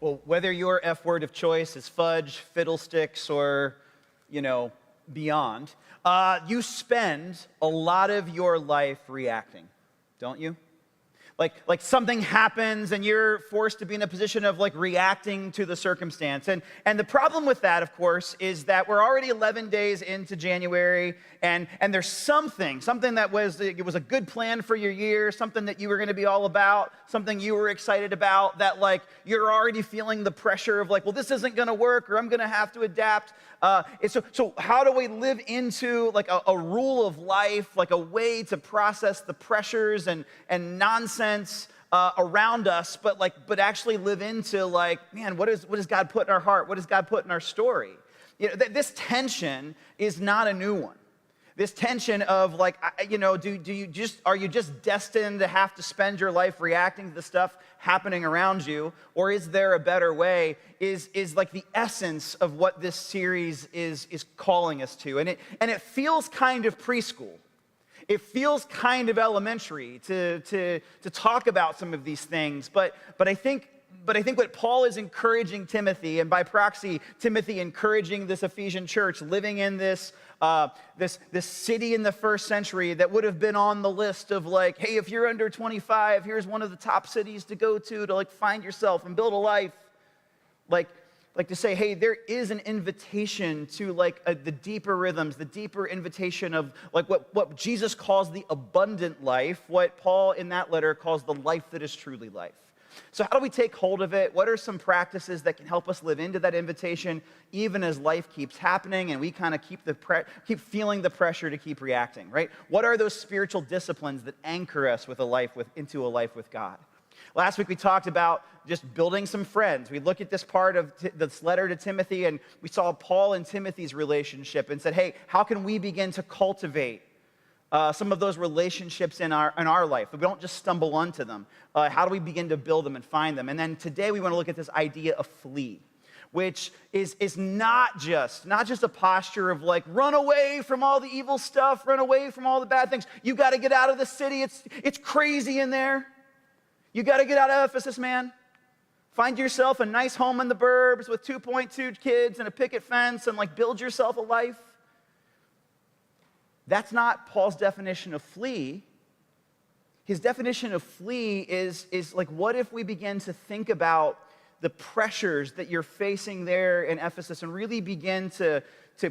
Well, whether your F word of choice is fudge, fiddlesticks, or, beyond, you spend a lot of your life reacting, don't you? Like something happens and you're forced to be in a position of reacting to the circumstance. And the problem with that, of course, is that we're already 11 days into January and there's something that was a good plan for your year, something that you were going to be all about, something you were excited about, that you're already feeling the pressure of well, this isn't going to work, or I'm going to have to adapt. So how do we live into a rule of life, a way to process the pressures and nonsense around us, but actually live into man, what does God put in our heart? What does God put in our story? This tension is not a new one. This tension of are you just destined to have to spend your life reacting to the stuff happening around you, or is there a better way? Is the essence of what this series is calling us to, and it feels kind of preschool. It feels kind of elementary to talk about some of these things, but I think what Paul is encouraging Timothy, and by proxy, Timothy encouraging this Ephesian church living in this city in the first century that would have been on the list of hey, if you're under 25, here's one of the top cities to go to find yourself and build a life. To say, hey, there is an invitation to the deeper rhythms, the deeper invitation of what Jesus calls the abundant life, what Paul in that letter calls the life that is truly life. So how do we take hold of it? What are some practices that can help us live into that invitation, even as life keeps happening and we kind of keep feeling the pressure to keep reacting, right? What are those spiritual disciplines that anchor us into a life with God? Last week we talked about just building some friends. We looked at this part of this letter to Timothy, and we saw Paul and Timothy's relationship and said, hey, how can we begin to cultivate some of those relationships in our life? We don't just stumble onto them. How do we begin to build them and find them? And then today we want to look at this idea of flee, which is not just a posture of run away from all the evil stuff, run away from all the bad things. You got to get out of the city. It's crazy in there. You got to get out of Ephesus, man. Find yourself a nice home in the burbs with 2.2 kids and a picket fence and build yourself a life. That's not Paul's definition of flee. His definition of flee is what if we begin to think about the pressures that you're facing there in Ephesus and really begin to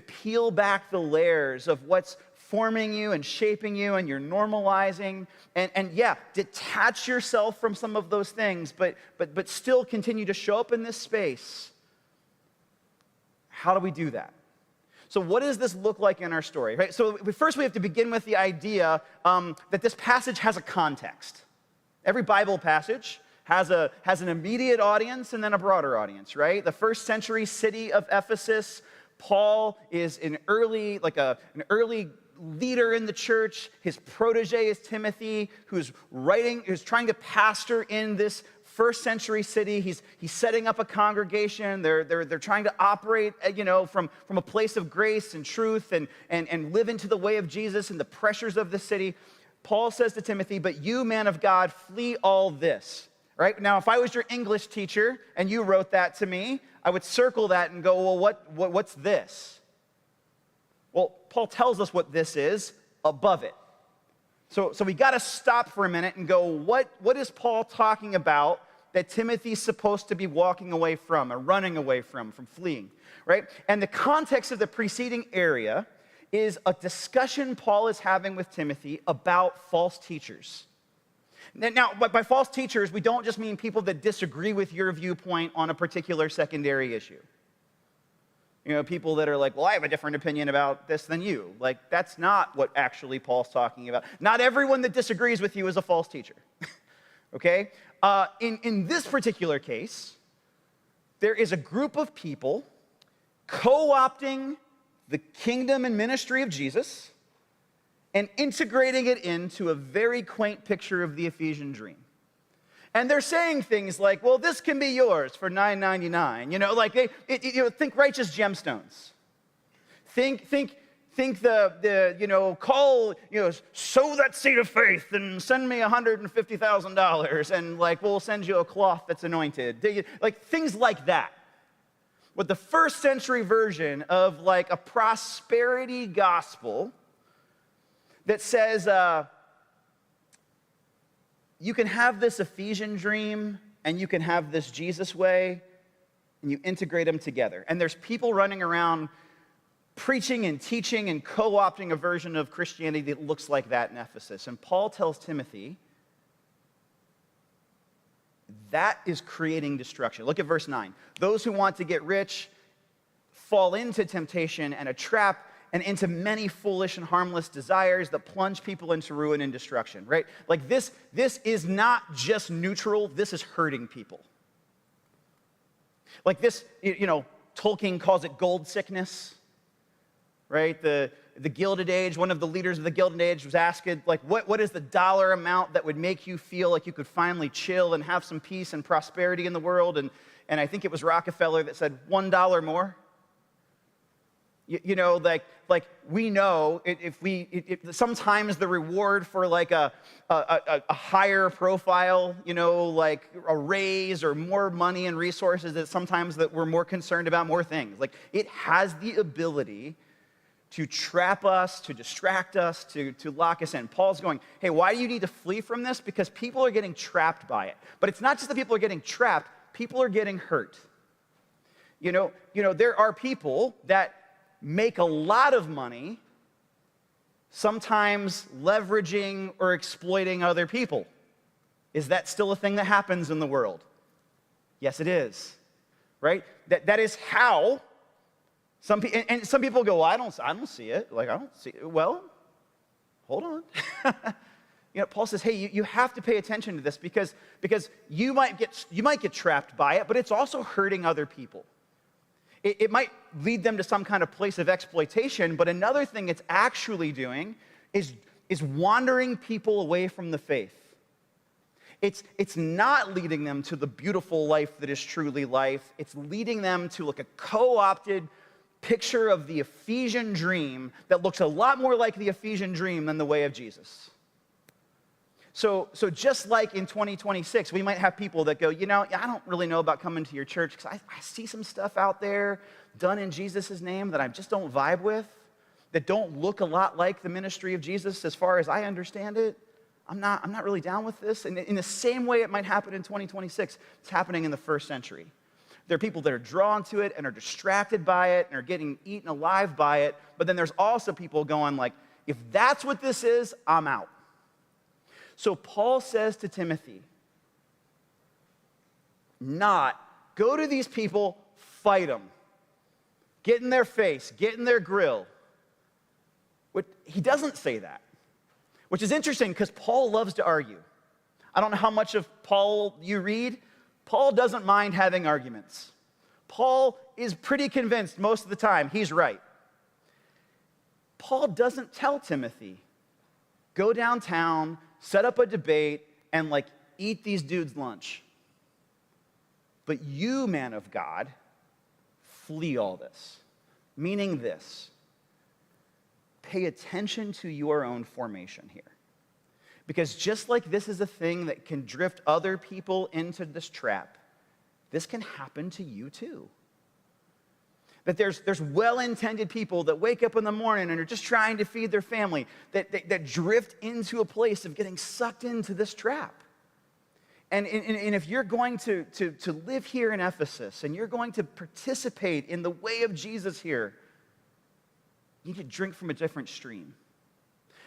peel back the layers of what's forming you and shaping you, and you're normalizing, and detach yourself from some of those things, but still continue to show up in this space. How do we do that? So what does this look like in our story, right? So first we have to begin with the idea that this passage has a context. Every Bible passage has an immediate audience and then a broader audience, right? The first century city of Ephesus, Paul is an early leader in the church. His protege is Timothy, who's trying to pastor in this first century city. He's setting up a congregation. They're trying to operate, from a place of grace and truth and live into the way of Jesus and the pressures of the city. Paul says to Timothy, but you, man of God, flee all this. Right? Now, if I was your English teacher and you wrote that to me, I would circle that and go, well, what's this? Well, Paul tells us what this is above it. So we got to stop for a minute and go, what is Paul talking about that Timothy's supposed to be walking away from or running away from fleeing, right? And the context of the preceding area is a discussion Paul is having with Timothy about false teachers. Now, by false teachers, we don't just mean people that disagree with your viewpoint on a particular secondary issue. People that are well, I have a different opinion about this than you. That's not what actually Paul's talking about. Not everyone that disagrees with you is a false teacher, okay? In this particular case, there is a group of people co-opting the kingdom and ministry of Jesus and integrating it into a very quaint picture of the Ephesian dream. And they're saying things like, well, this can be yours for $9.99. Think righteous gemstones. Think think call, sow that seed of faith and send me $150,000 and like, we'll send you a cloth that's anointed. Like things like that. With the first century version of like a prosperity gospel that says, you can have this Ephesian dream and you can have this Jesus way, and you integrate them together. And there's people running around preaching and teaching and co-opting a version of Christianity that looks like that in Ephesus. And Paul tells Timothy, that is creating destruction. Look at verse 9. Those who want to get rich fall into temptation and a trap and into many foolish and harmless desires that plunge people into ruin and destruction, right? Like this is not just neutral, this is hurting people. Like this, Tolkien calls it gold sickness, right? The Gilded Age, one of the leaders of the Gilded Age was asked, like, what is the dollar amount that would make you feel like you could finally chill and have some peace and prosperity in the world? And I think it was Rockefeller that said $1 more. Like we know if sometimes the reward for like a higher profile, like a raise or more money and resources, that sometimes that we're more concerned about more things. Like it has the ability to trap us, to distract us, to lock us in. Paul's going, hey, why do you need to flee from this? Because people are getting trapped by it. But it's not just that people are getting trapped, people are getting hurt. There are people that make a lot of money, sometimes leveraging or exploiting other people. Is that still a thing that happens in the world? Yes, it is, right? That is how some people go, well, I don't see it. Like, I don't see it. Well, hold on. Paul says, hey, you have to pay attention to this because you might get trapped by it, but it's also hurting other people. It might lead them to some kind of place of exploitation, but another thing it's actually doing is wandering people away from the faith. It's not leading them to the beautiful life that is truly life. It's leading them to like a co-opted picture of the Ephesian dream that looks a lot more like the Ephesian dream than the way of Jesus. So just like in 2026, we might have people that go, I don't really know about coming to your church because I see some stuff out there done in Jesus' name that I just don't vibe with, that don't look a lot like the ministry of Jesus as far as I understand it. I'm not really down with this. And in the same way it might happen in 2026, it's happening in the first century. There are people that are drawn to it and are distracted by it and are getting eaten alive by it. But then there's also people going like, if that's what this is, I'm out. So Paul says to Timothy, go to these people, fight them. Get in their face, get in their grill. He doesn't say that, which is interesting because Paul loves to argue. I don't know how much of Paul you read. Paul doesn't mind having arguments. Paul is pretty convinced most of the time he's right. Paul doesn't tell Timothy, go downtown, set up a debate, and like eat these dudes' lunch. But you, man of God, flee all this. Meaning this, pay attention to your own formation here. Because just like this is a thing that can drift other people into this trap, this can happen to you too. That there's well-intended people that wake up in the morning and are just trying to feed their family, that drift into a place of getting sucked into this trap. And if you're going to live here in Ephesus and you're going to participate in the way of Jesus here, you need to drink from a different stream.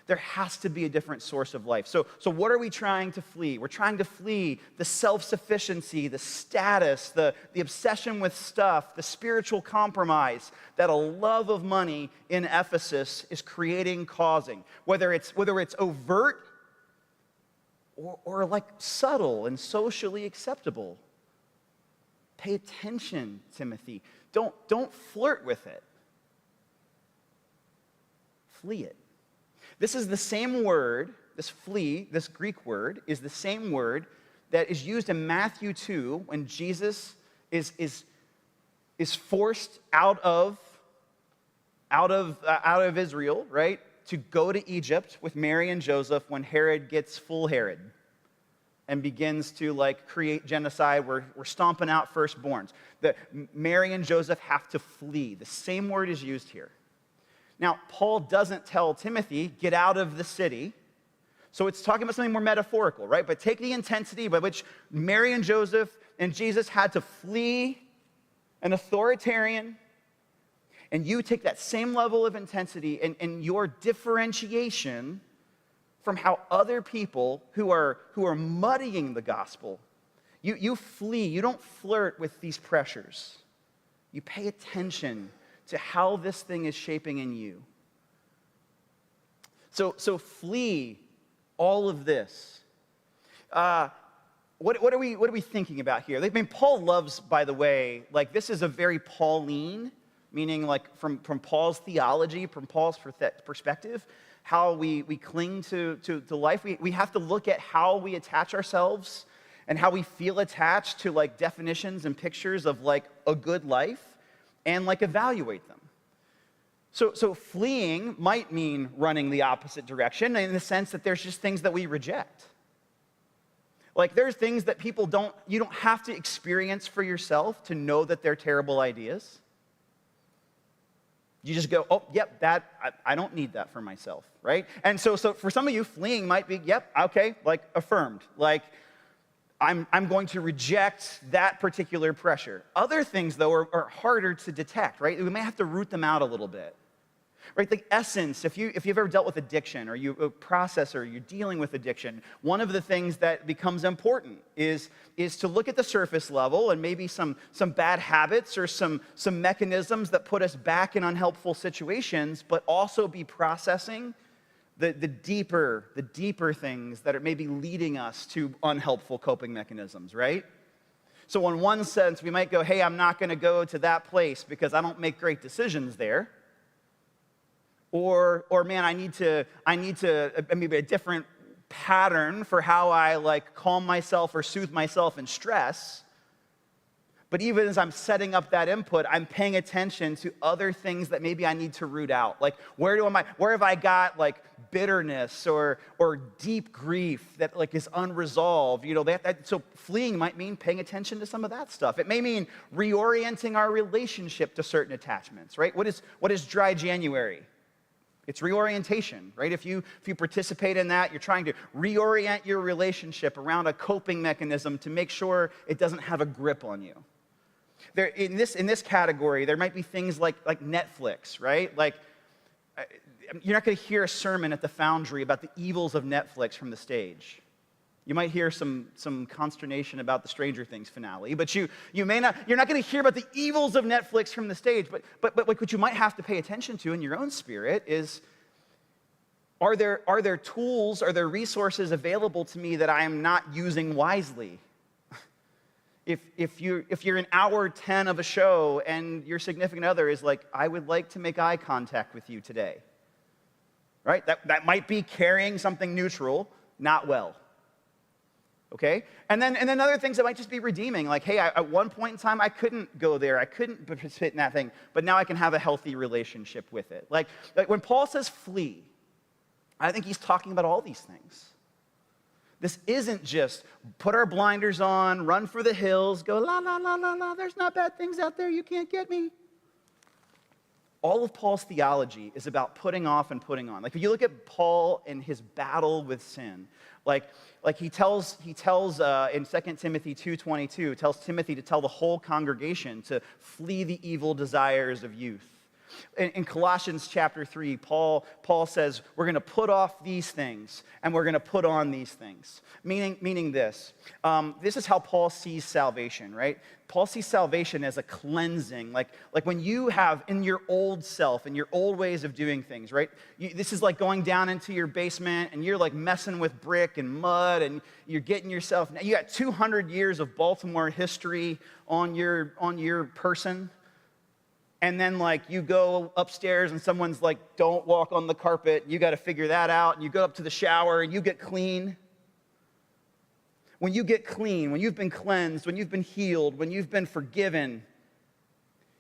There has to be a different source of life. So what are we trying to flee? We're trying to flee the self-sufficiency, the status, the obsession with stuff, the spiritual compromise that a love of money in Ephesus is causing. Whether it's overt or like subtle and socially acceptable. Pay attention, Timothy. Don't flirt with it. Flee it. This is the same word, this flee, this Greek word, is the same word that is used in Matthew 2 when Jesus is forced out of out of Israel, right, to go to Egypt with Mary and Joseph when Herod gets full Herod and begins to like create genocide. We're stomping out firstborns. Mary and Joseph have to flee. The same word is used here. Now, Paul doesn't tell Timothy, get out of the city. So it's talking about something more metaphorical, right? But take the intensity by which Mary and Joseph and Jesus had to flee an authoritarian, and you take that same level of intensity and your differentiation from how other people who are muddying the gospel, you flee. You don't flirt with these pressures. You pay attention to how this thing is shaping in you. So flee all of this. What are we thinking about here? I mean, Paul loves, by the way, like this is a very Pauline, meaning like from Paul's theology, from Paul's perspective, how we cling to life. We have to look at how we attach ourselves and how we feel attached to like definitions and pictures of like a good life and like evaluate them. So fleeing might mean running the opposite direction in the sense that there's just things that we reject. Like there's things that you don't have to experience for yourself to know that they're terrible ideas. You just go, oh, yep, I don't need that for myself, right? And so for some of you, fleeing might be, yep, okay, like affirmed. Like I'm going to reject that particular pressure. Other things, though, are harder to detect, right? We may have to root them out a little bit. Right, the essence, if you've ever dealt with addiction or you're a processor, you're dealing with addiction, one of the things that becomes important is to look at the surface level and maybe some bad habits or some mechanisms that put us back in unhelpful situations, but also be processing the deeper things that are maybe leading us to unhelpful coping mechanisms, right? So in one sense, we might go, hey, I'm not going to go to that place because I don't make great decisions there. Or man, I need to maybe a different pattern for how I like calm myself or soothe myself in stress. But even as I'm setting up that input, I'm paying attention to other things that maybe I need to root out. Like where have I got like bitterness or deep grief that like is unresolved? You know, so fleeing might mean paying attention to some of that stuff. It may mean reorienting our relationship to certain attachments, right? What is dry January? It's reorientation, right? If you participate in that, you're trying to reorient your relationship around a coping mechanism to make sure it doesn't have a grip on you. In this category, there might be things like Netflix, right? Like you're not going to hear a sermon at the Foundry about the evils of Netflix from the stage. You might hear some consternation about the Stranger Things finale, but you're not going to hear about the evils of Netflix from the stage. But what you might have to pay attention to in your own spirit is, are there tools, are there resources available to me that I am not using wisely? If you're in hour 10 of a show and your significant other is like, I would like to make eye contact with you today, right? That might be carrying something neutral, not well. Okay? And then other things that might just be redeeming, like, hey, at one point in time, I couldn't go there. I couldn't participate in that thing, but now I can have a healthy relationship with it. Like when Paul says flee, I think he's talking about all these things. This isn't just put our blinders on, run for the hills, go la, la, la, la, la, there's not bad things out there, you can't get me. All of Paul's theology is about putting off and putting on. Like if you look at Paul and his battle with sin, like he tells in 2 Timothy 2:22, tells Timothy to tell the whole congregation to flee the evil desires of youth. In Colossians chapter 3, Paul says, we're going to put off these things and we're going to put on these things. Meaning this. This is how Paul sees salvation, right? Paul sees salvation as a cleansing. Like when you have in your old self, in your old ways of doing things, right? This is like going down into your basement and you're like messing with brick and mud and you're getting yourself, you got 200 years of Baltimore history on your person. And then like you go upstairs and someone's like, don't walk on the carpet. You got to figure that out. And you go up to the shower and you get clean. When you get clean, when you've been cleansed, when you've been healed, when you've been forgiven,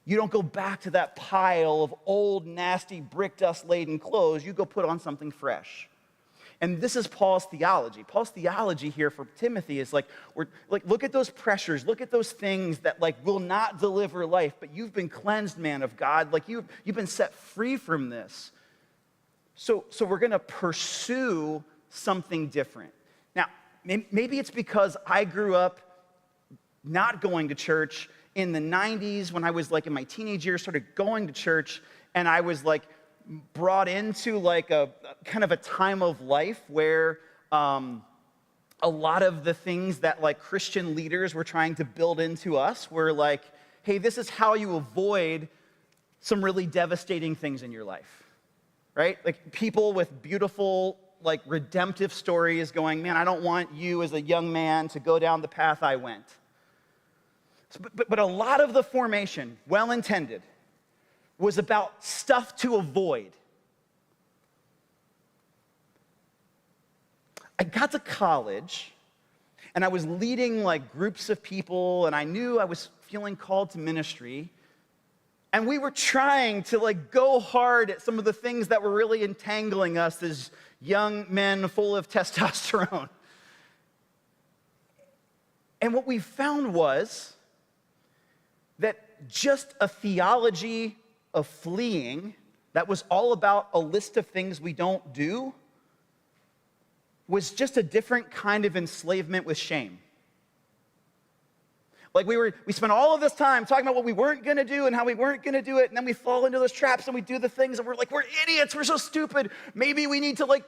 You don't go back to that pile of old, nasty, brick dust-laden clothes. You go put on something fresh. And this is Paul's theology. Paul's theology here for Timothy is like, look at those pressures, look at those things that will not deliver life, but you've been cleansed, man of God. You've been set free from this. So we're going to pursue something different. Now, maybe it's because I grew up not going to church in the 90s when I was in my teenage years, started going to church, and I was brought into a kind of a time of life where a lot of the things that Christian leaders were trying to build into us were hey, this is how you avoid some really devastating things in your life, right? People with beautiful redemptive stories going, man, I don't want you as a young man to go down the path I went. But a lot of the formation, well-intended, was about stuff to avoid. I got to college, and I was leading groups of people, and I knew I was feeling called to ministry, and we were trying to go hard at some of the things that were really entangling us as young men full of testosterone. And what we found was that just a theology of fleeing that was all about a list of things we don't do was just a different kind of enslavement with shame. We spent all of this time talking about what we weren't going to do and how we weren't going to do it, and then we fall into those traps and we do the things and we're we're idiots, we're so stupid. Maybe we need to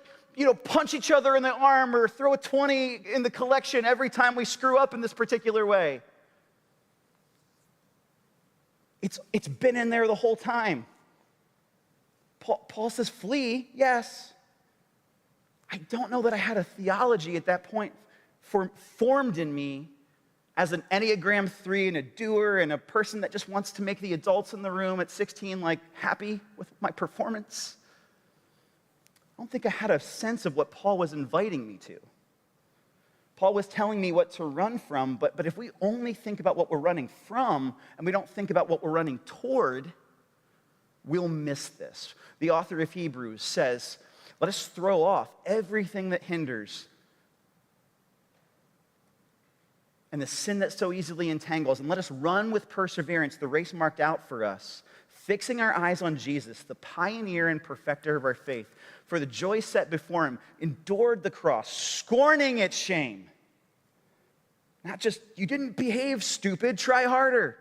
punch each other in the arm or throw a 20 in the collection every time we screw up in this particular way. It's been in there the whole time. Paul says, flee, yes. I don't know that I had a theology at that point formed in me as an Enneagram 3 and a doer and a person that just wants to make the adults in the room at 16 happy with my performance. I don't think I had a sense of what Paul was inviting me to. Paul was telling me what to run from, but if we only think about what we're running from and we don't think about what we're running toward, we'll miss this. The author of Hebrews says, let us throw off everything that hinders and the sin that so easily entangles, and let us run with perseverance the race marked out for us, fixing our eyes on Jesus, the pioneer and perfecter of our faith. For the joy set before him, endured the cross, scorning its shame. Not just, you didn't behave, stupid, try harder.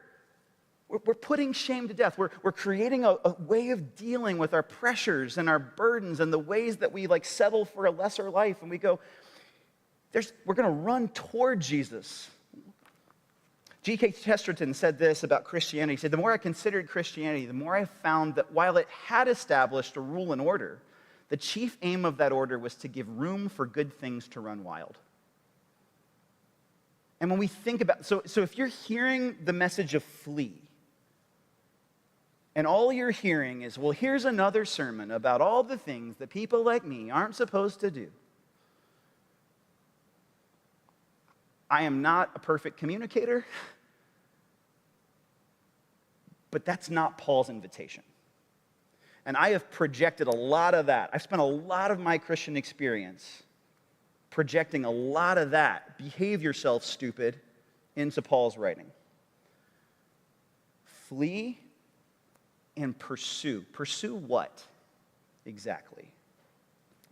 We're putting shame to death. We're creating a way of dealing with our pressures and our burdens and the ways that we settle for a lesser life. And we go, we're going to run toward Jesus. G.K. Chesterton said this about Christianity. He said, the more I considered Christianity, the more I found that while it had established a rule and order, the chief aim of that order was to give room for good things to run wild. And when we think about, so if you're hearing the message of flee, and all you're hearing is, well, here's another sermon about all the things that people like me aren't supposed to do. I am not a perfect communicator, but that's not Paul's invitation. And I have projected a lot of that. I've spent a lot of my Christian experience projecting a lot of that, behave yourself, stupid, into Paul's writing. Flee and pursue. Pursue what exactly?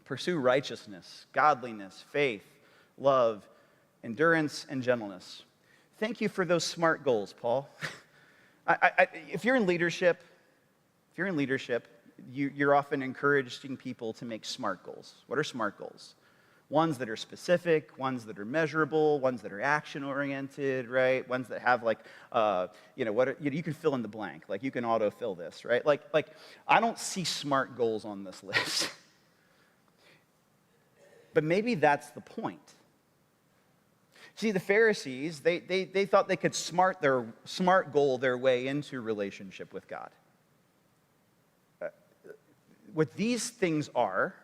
Pursue righteousness, godliness, faith, love, endurance, and gentleness. Thank you for those SMART goals, Paul. If you're in leadership, you're often encouraging people to make SMART goals. What are SMART goals? Ones that are specific, ones that are measurable, ones that are action-oriented, right? Ones that have you can fill in the blank. You can auto-fill this, right? I don't see SMART goals on this list. But maybe that's the point. See, the Pharisees, they thought they could SMART goal their way into relationship with God. What these things are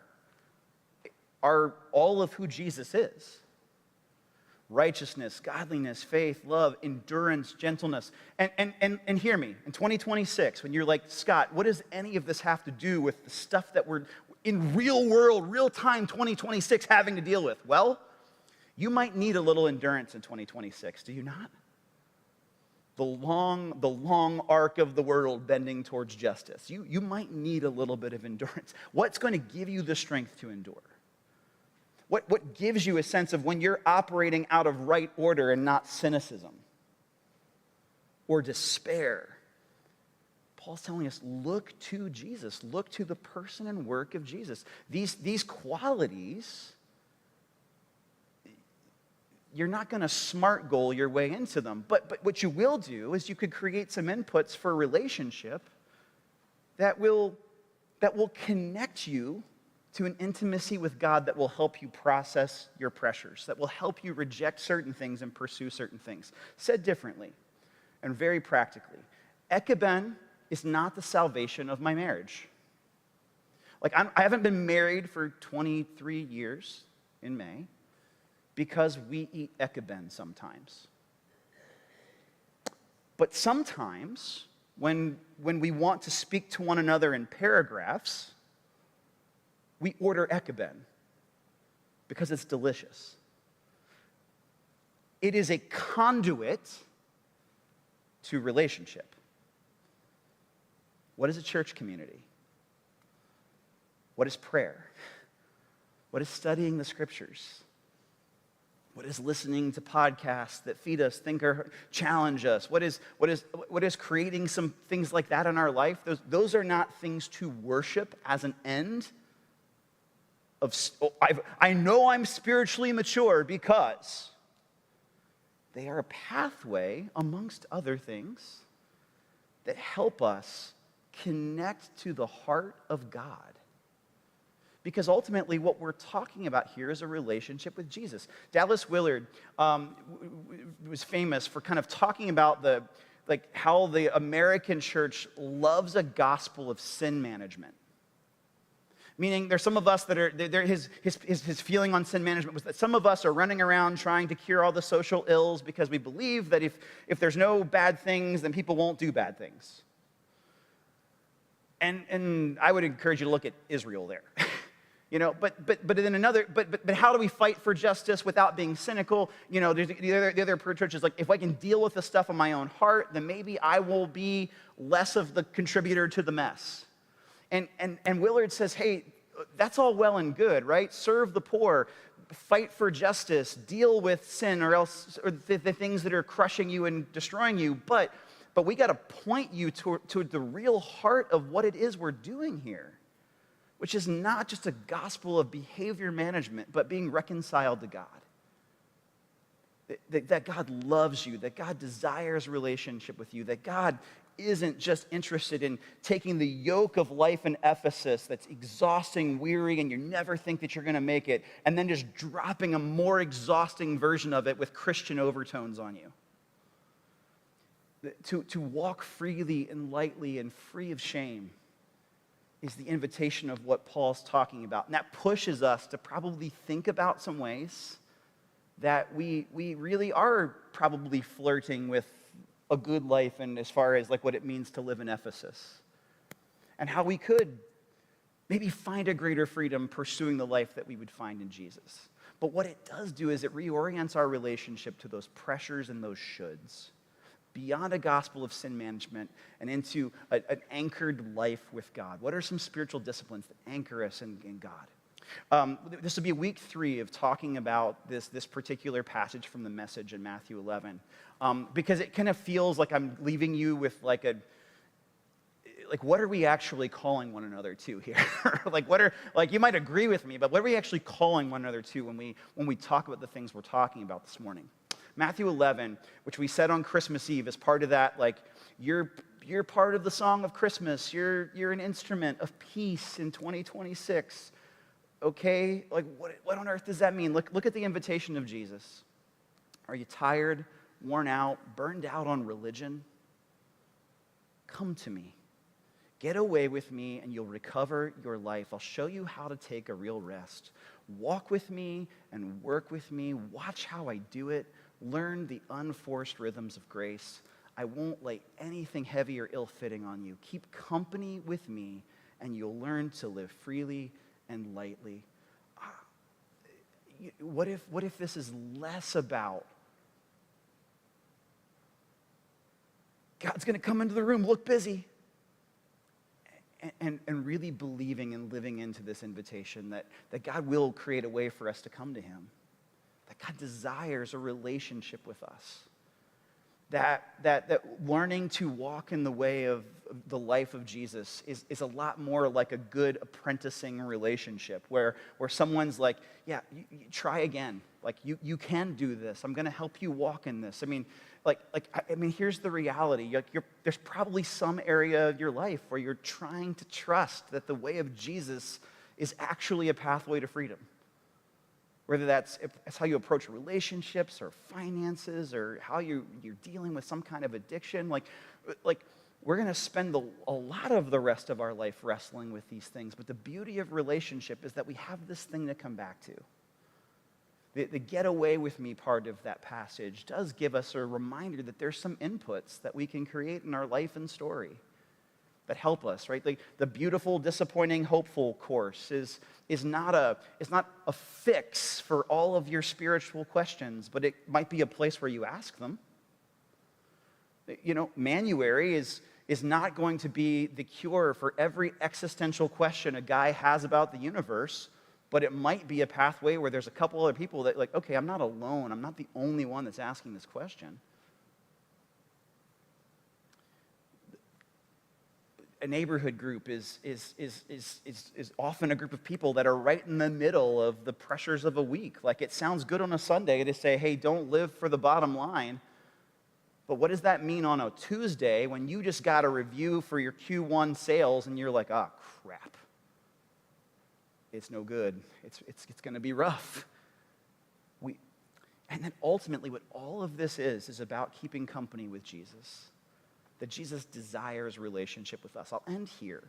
all of who Jesus is. righteousness, godliness, faith, love, endurance, gentleness. And hear me, in 2026, when you're like, Scott, what does any of this have to do with the stuff that we're in real world, real time 2026 having to deal with? Well, you might need a little endurance in 2026, do you not? The long arc of the world bending towards justice. You might need a little bit of endurance. What's going to give you the strength to endure? What gives you a sense of when you're operating out of right order and not cynicism or despair? Paul's telling us, look to Jesus. Look to the person and work of Jesus. These qualities, you're not going to SMART goal your way into them. But what you will do is you could create some inputs for a relationship that will connect you to an intimacy with God that will help you process your pressures, that will help you reject certain things and pursue certain things. Said differently, and very practically, ekeben is not the salvation of my marriage. Like, I haven't been married for 23 years in May because we eat ekeben sometimes. But sometimes, when we want to speak to one another in paragraphs, we order ekeben because it's delicious. It is a conduit to relationship. What is a church community? What is prayer? What is studying the scriptures? What is listening to podcasts that feed us, think, or challenge us? What is creating some things like that in our life? Those are not things to worship as an end. I know I'm spiritually mature because they are a pathway, amongst other things, that help us connect to the heart of God. Because ultimately, what we're talking about here is a relationship with Jesus. Dallas Willard was famous for kind of talking about how the American church loves a gospel of sin management. Meaning, there's some of us that are, his feeling on sin management was that some of us are running around trying to cure all the social ills because we believe that if there's no bad things, then people won't do bad things. And I would encourage you to look at Israel there. But how do we fight for justice without being cynical? The other approach is like, if I can deal with the stuff in my own heart, then maybe I will be less of the contributor to the mess. And Willard says, hey, that's all well and good, right? Serve the poor, fight for justice, deal with sin or the things that are crushing you and destroying you. But we got to point you to the real heart of what it is we're doing here, which is not just a gospel of behavior management, but being reconciled to God. That God loves you, that God desires relationship with you, that God isn't just interested in taking the yoke of life in Ephesus that's exhausting, weary, and you never think that you're going to make it, and then just dropping a more exhausting version of it with Christian overtones on you. To walk freely and lightly and free of shame is the invitation of what Paul's talking about. And that pushes us to probably think about some ways that we really are probably flirting with a good life, and as far as like what it means to live in Ephesus, and how we could maybe find a greater freedom pursuing the life that we would find in Jesus. But what it does do is it reorients our relationship to those pressures and those shoulds, beyond a gospel of sin management and into an anchored life with God. What are some spiritual disciplines that anchor us in God? This will be week 3 of talking about this particular passage from the Message in Matthew 11, because it kind of feels like I'm leaving you with what are we actually calling one another to here? You might agree with me, but what are we actually calling one another to when we talk about the things we're talking about this morning? Matthew 11, which we said on Christmas Eve, is part of that, you're part of the song of Christmas. You're an instrument of peace in 2026. Okay, what on earth does that mean? Look at the invitation of Jesus. Are you tired, worn out, burned out on religion? Come to me. Get away with me and you'll recover your life. I'll show you how to take a real rest. Walk with me and work with me. Watch how I do it. Learn the unforced rhythms of grace. I won't lay anything heavy or ill-fitting on you. Keep company with me, and you'll learn to live freely and lightly. What if this is less about God's going to come into the room, look busy, and really believing and living into this invitation that God will create a way for us to come to him, that God desires a relationship with us, that learning to walk in the way of the life of Jesus is a lot more like a good apprenticing relationship where someone's like, yeah, you try again. Like, you can do this. I'm going to help you walk in this. I mean, here's the reality. There's probably some area of your life where you're trying to trust that the way of Jesus is actually a pathway to freedom. Whether that's how you approach relationships or finances or how you're dealing with some kind of addiction. Like we're going to spend a lot of the rest of our life wrestling with these things. But the beauty of relationship is that we have this thing to come back to. The get away with me part of that passage does give us a reminder that there's some inputs that we can create in our life and story that help us, right? The beautiful, disappointing, hopeful course is not a fix for all of your spiritual questions, but it might be a place where you ask them. Manuary is not going to be the cure for every existential question a guy has about the universe, but it might be a pathway where there's a couple other people that okay, I'm not alone. I'm not the only one that's asking this question. A neighborhood group is often a group of people that are right in the middle of the pressures of a week. Like, it sounds good on a Sunday to say, hey, don't live for the bottom line. But what does that mean on a Tuesday when you just got a review for your Q1 sales and you're like, oh, crap. It's no good. It's going to be rough. And then ultimately what all of this is about keeping company with Jesus. That Jesus desires relationship with us. I'll end here.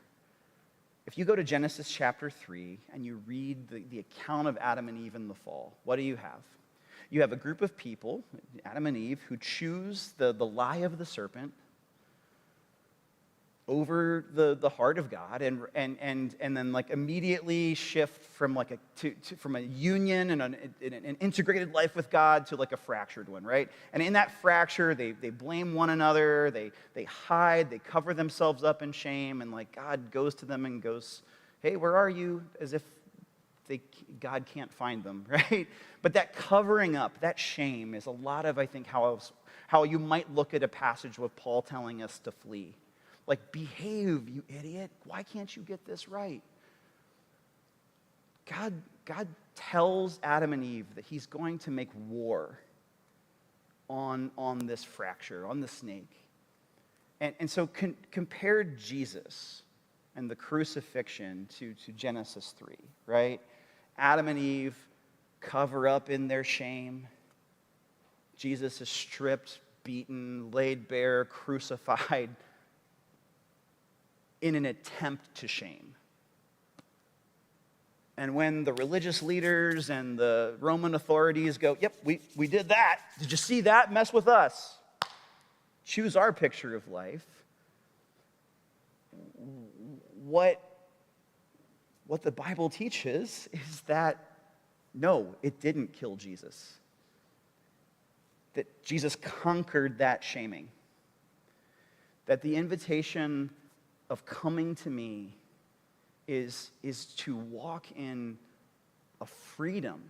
If you go to Genesis chapter 3 and you read the account of Adam and Eve in the fall, what do you have? You have a group of people, Adam and Eve, who choose the lie of the serpent over the heart of God, and then immediately shift from from a union and an integrated life with God to a fractured one, right? And in that fracture, they blame one another, they hide, they cover themselves up in shame, and God goes to them and goes, hey, where are you? As if God can't find them, right? But that covering up, that shame, is a lot of, I think, how you might look at a passage with Paul telling us to flee. Behave, you idiot. Why can't you get this right? God tells Adam and Eve that he's going to make war on this fracture, on the snake. And so compare Jesus and the crucifixion to Genesis 3, right? Adam and Eve cover up in their shame. Jesus is stripped, beaten, laid bare, crucified, in an attempt to shame. And when the religious leaders and the Roman authorities go, yep, we did that. Did you see that? Mess with us. Choose our picture of life. What the Bible teaches is that, no, it didn't kill Jesus. That Jesus conquered that shaming. That the invitation of coming to me is to walk in a freedom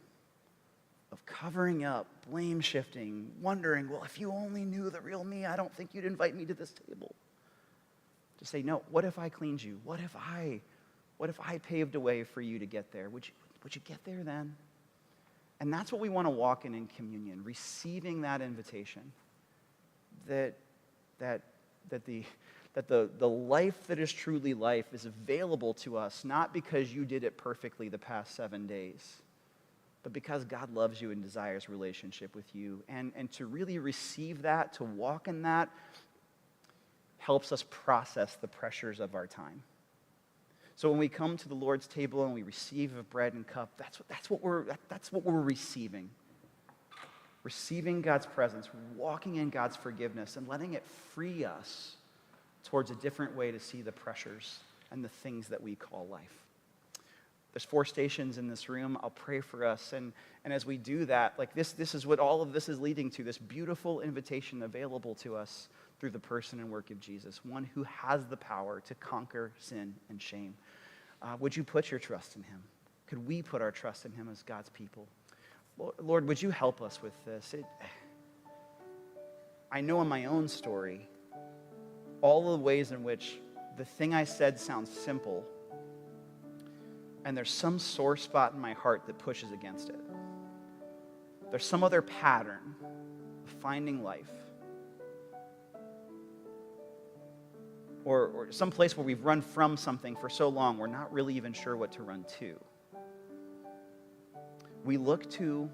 of covering up, blame shifting, wondering, well, if you only knew the real me, I don't think you'd invite me to this table. To say, no, what if I cleaned you? What if I paved a way for you to get there? Would you get there then? And that's what we want to walk in communion, receiving that invitation. That the life that is truly life is available to us, not because you did it perfectly the past 7 days, but because God loves you and desires relationship with you. And to really receive that, to walk in that, helps us process the pressures of our time. So when we come to the Lord's table and we receive of bread and cup, that's what we're receiving. Receiving God's presence, walking in God's forgiveness, and letting it free us towards a different way to see the pressures and the things that we call life. There's 4 stations in this room. I'll pray for us. And as we do that, like this is what all of this is leading to, this beautiful invitation available to us through the person and work of Jesus, one who has the power to conquer sin and shame. Would you put your trust in him? Could we put our trust in him as God's people? Lord, would you help us with this? I know in my own story, all the ways in which the thing I said sounds simple, and there's some sore spot in my heart that pushes against it. There's some other pattern of finding life. Or some place where we've run from something for so long, we're not really even sure what to run to. We look to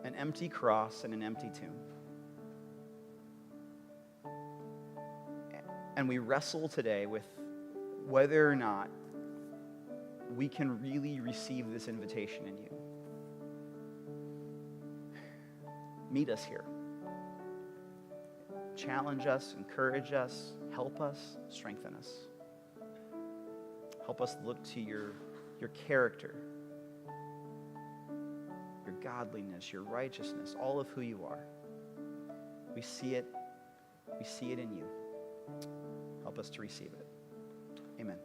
an empty cross and an empty tomb. And we wrestle today with whether or not we can really receive this invitation in you. Meet us here. Challenge us, encourage us, help us, strengthen us. Help us look to your character, your godliness, your righteousness, all of who you are. We see it in you. Help us to receive it. Amen.